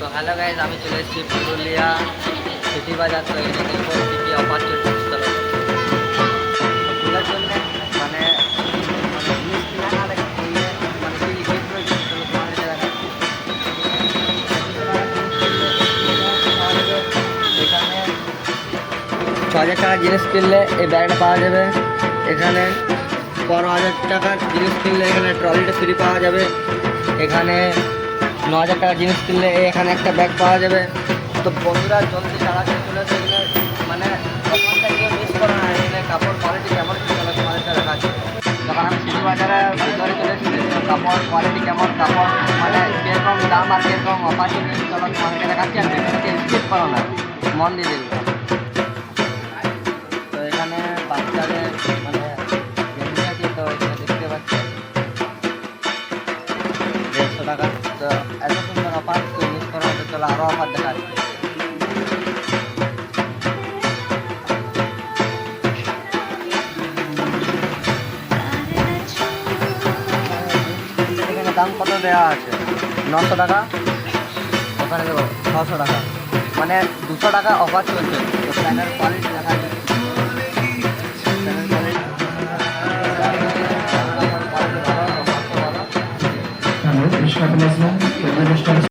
তো hello guys, আমি চলে এসেছি পুরুলিয়া সিটি বাজার। তো এখানে দেখবো কী কী অফার চলছে পুস্তকের পুজোর জন্য। মানে মানে জিনিস কিনা না দেখে কিনলে মানে কি গিফট রয়েছে সেগুলো তোমাদের জায়গায় এখানে 6,000 টাকার জিনিস কিনলে এই ব্যাগটা পাওয়া যাবে। এখানে 12,000 টাকার জিনিস কিনলে এখানে ট্রলিটা ফ্রি পাওয়া যাবে। এখানে 9,000 টাকার জিনিস কিনলে এখানে একটা ব্যাগ পাওয়া যাবে। তো বন্ধুরা জলদি তাড়াতাড়ি চলে আসে এখানে, মানে দোকানটা কেউ মিস করো না। এখানে কাপড় কোয়ালিটি কেমন চলে তোমাদের সাথে দেখাচ্ছি। যখন আমি সিটি বাজারে ভিতরে চলে এসেছি, কাপড় কোয়ালিটি কেমন, কাপড় মানে কীরকম দাম আর কীরকম অফার চলে চলো তোমাদেরকে দেখাচ্ছি। আর ভিডিওটাকে স্কিপ করো না, মন দিয়ে দেখবে। তো এখানে বাচ্চাদের মানে গেঞ্জি আছে, তো এখানে দেখতে পাচ্ছি 150 টাকা। তো এত সুন্দর অফার তো মিস করা হচ্ছে, চলো আরও অফার দেখা যাচ্ছে। এখানে দাম কত দেওয়া আছে? 900 টাকা, ওখানে দেবো 600 টাকা, মানে 200 টাকা অফার চলছে। তো প্যান্টের কোয়ালিটি দেখা যাচ্ছে, Hallo, ich schreibe das mal.